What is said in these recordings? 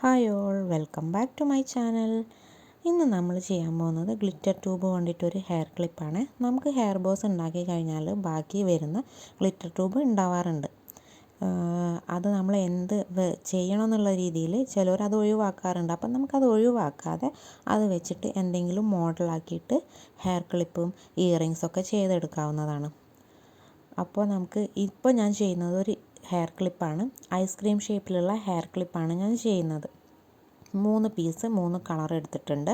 Hi all, welcome back to my channel. ഇന്ന് നമ്മൾ ചെയ്യാൻ പോകുന്നത് ഗ്ലിറ്റർ ട്യൂബ് കൊണ്ടിട്ടൊരു ഹെയർ ക്ലിപ്പാണ്. നമുക്ക് ഹെയർ ബോസ് ഉണ്ടാക്കി കഴിഞ്ഞാൽ ബാക്കി വരുന്ന ഗ്ലിറ്റർ ട്യൂബ് ഉണ്ടാവാറുണ്ട്. അത് നമ്മൾ എന്ത് ചെയ്യണം എന്നുള്ള രീതിയിൽ ചിലർ അത് ഒഴിവാക്കാറുണ്ട്. അപ്പം നമുക്കത് ഒഴിവാക്കാതെ അത് വെച്ചിട്ട് എന്തെങ്കിലും മോഡലാക്കിയിട്ട് ഹെയർ ക്ലിപ്പും ഇയറിങ്സൊക്കെ ചെയ്തെടുക്കാവുന്നതാണ്. അപ്പോൾ ഇപ്പോൾ ഞാൻ ചെയ്യുന്നത് ഒരു ഹെയർ ക്ലിപ്പാണ്. ഐസ്ക്രീം ഷേപ്പിലുള്ള ഹെയർ ക്ലിപ്പാണ് ഞാൻ ചെയ്യുന്നത്. 3 പീസ് 3 കളർ എടുത്തിട്ടുണ്ട്.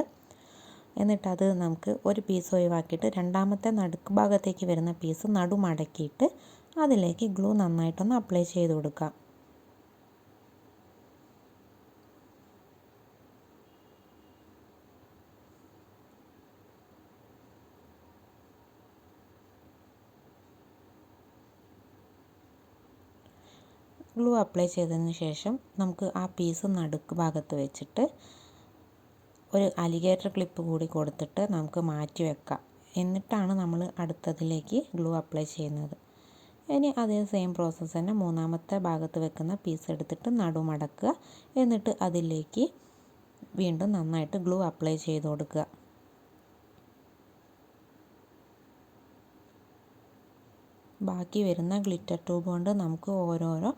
എന്നിട്ടത് നമുക്ക് ഒരു പീസ് ഒഴിവാക്കിയിട്ട് രണ്ടാമത്തെ നടുക്ക് ഭാഗത്തേക്ക് വരുന്ന പീസ് നടുമടക്കിയിട്ട് അതിലേക്ക് ഗ്ലൂ നന്നായിട്ടൊന്ന് അപ്ലൈ ചെയ്ത് കൊടുക്കാം. ഗ്ലൂ അപ്ലൈ ചെയ്തതിന് ശേഷം നമുക്ക് ആ പീസ് നടുക്ക് ഭാഗത്ത് വെച്ചിട്ട് ഒരു അലിഗേറ്റർ ക്ലിപ്പ് കൂടി കൊടുത്തിട്ട് നമുക്ക് മാറ്റി വെക്കാം. എന്നിട്ടാണ് നമ്മൾ അടുത്തതിലേക്ക് ഗ്ലൂ അപ്ലൈ ചെയ്യുന്നത്. ഇനി അതേ സെയിം പ്രോസസ്സ് തന്നെ മൂന്നാമത്തെ ഭാഗത്ത് വെക്കുന്ന പീസ് എടുത്തിട്ട് നടുമടക്കുക. എന്നിട്ട് അതിലേക്ക് വീണ്ടും നന്നായിട്ട് ഗ്ലൂ അപ്ലൈ ചെയ്ത് കൊടുക്കുക. ബാക്കി വരുന്ന ഗ്ലിറ്റർ ട്യൂബ് കൊണ്ട് നമുക്ക് ഓരോരോ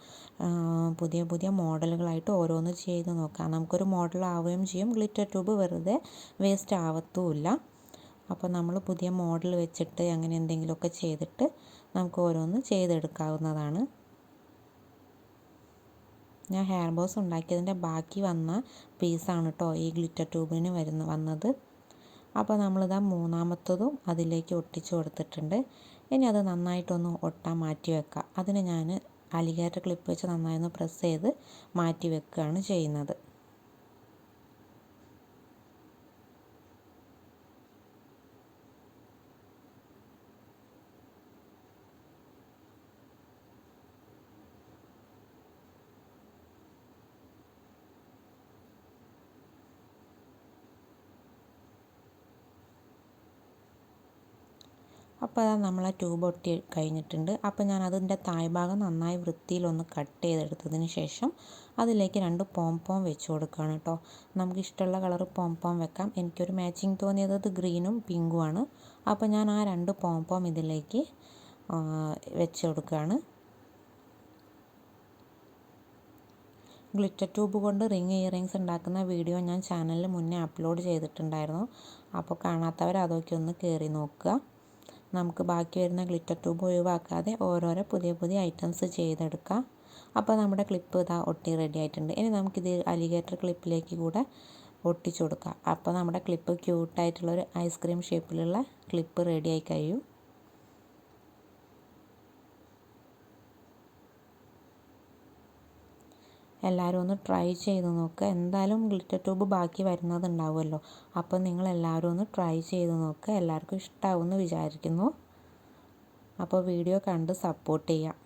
പുതിയ പുതിയ മോഡലുകളായിട്ട് ഓരോന്ന് ചെയ്ത് നോക്കാം. നമുക്കൊരു മോഡൽ ആവുകയും ചെയ്യും. ഗ്ലിറ്റർ ട്യൂബ് വെറുതെ വേസ്റ്റ് ആവത്തുമില്ല. അപ്പോൾ നമ്മൾ പുതിയ മോഡൽ വെച്ചിട്ട് അങ്ങനെ എന്തെങ്കിലുമൊക്കെ ചെയ്തിട്ട് നമുക്ക് ഓരോന്ന് ചെയ്തെടുക്കാവുന്നതാണ്. ഞാൻ ഹെയർ ബോസ് ഉണ്ടാക്കിയതിൻ്റെ ബാക്കി വന്ന പീസാണ് കേട്ടോ ഈ ഗ്ലിറ്റർ ട്യൂബിന് വന്നത്. അപ്പോൾ നമ്മളിതാ മൂന്നാമത്തതും അതിലേക്ക് ഒട്ടിച്ചു കൊടുത്തിട്ടുണ്ട്. ഇനി അത് നന്നായിട്ടൊന്ന് ഒട്ടാൻ മാറ്റി വെക്കാം. അതിന് ഞാൻ അലിഗേറ്റർ ക്ലിപ്പ് വെച്ച് നന്നായി ഒന്ന് പ്രസ് ചെയ്ത് മാറ്റി വെക്കുകയാണ് ചെയ്യുന്നത്. അപ്പോൾ നമ്മളെ ട്യൂബ് ഒട്ടി കഴിഞ്ഞിട്ടുണ്ട്. അപ്പോൾ ഞാൻ അതിൻ്റെ താഴ്ഭാഗം നന്നായി വൃത്തിയിലൊന്ന് കട്ട് ചെയ്തെടുത്തതിന് ശേഷം അതിലേക്ക് 2 പോംപോം വെച്ച് കൊടുക്കുകയാണ് കേട്ടോ. നമുക്ക് ഇഷ്ടമുള്ള കളർ പോംപോം വെക്കാം. എനിക്കൊരു മാച്ചിങ് തോന്നിയത് ഗ്രീനും പിങ്കുമാണ്. അപ്പോൾ ഞാൻ ആ 2 പോംപോം ഇതിലേക്ക് വെച്ച് കൊടുക്കുകയാണ്. ഗ്ലിറ്റർ ട്യൂബ് കൊണ്ട് റിങ് ഇയറിങ്സ് ഉണ്ടാക്കുന്ന വീഡിയോ ഞാൻ ചാനലിൽ മുന്നേ അപ്ലോഡ് ചെയ്തിട്ടുണ്ടായിരുന്നു. അപ്പോൾ കാണാത്തവർ അതൊക്കെ ഒന്ന് കയറി നോക്കുക. നമുക്ക് ബാക്കി വരുന്ന ഗ്ലിറ്റർ ട്യൂബ് ഒഴിവാക്കാതെ ഓരോരോ പുതിയ പുതിയ ഐറ്റംസ് ചെയ്തെടുക്കാം. അപ്പോൾ നമ്മുടെ ക്ലിപ്പ് ഇതാ ഒട്ടി റെഡി ആയിട്ടുണ്ട്. ഇനി നമുക്കിത് അലിഗേറ്റർ ക്ലിപ്പിലേക്ക് കൂടെ ഒട്ടിച്ചു കൊടുക്കാം. അപ്പോൾ നമ്മുടെ ക്ലിപ്പ് ക്യൂട്ടായിട്ടുള്ളൊരു ഐസ്ക്രീം ഷേപ്പിലുള്ള ക്ലിപ്പ് റെഡിയായി കഴിയും. എല്ലാവരും ഒന്ന് ട്രൈ ചെയ്ത് നോക്കുക. എന്തായാലും ഗ്ലിറ്റർ ട്യൂബ് ബാക്കി വരുന്നതുണ്ടാവുമല്ലോ. അപ്പോൾ നിങ്ങളെല്ലാവരും ഒന്ന് ട്രൈ ചെയ്ത് നോക്കുക. എല്ലാവർക്കും ഇഷ്ടമാവുമെന്ന് വിചാരിക്കുന്നു. അപ്പോൾ വീഡിയോ കണ്ട് സപ്പോർട്ട് ചെയ്യാം.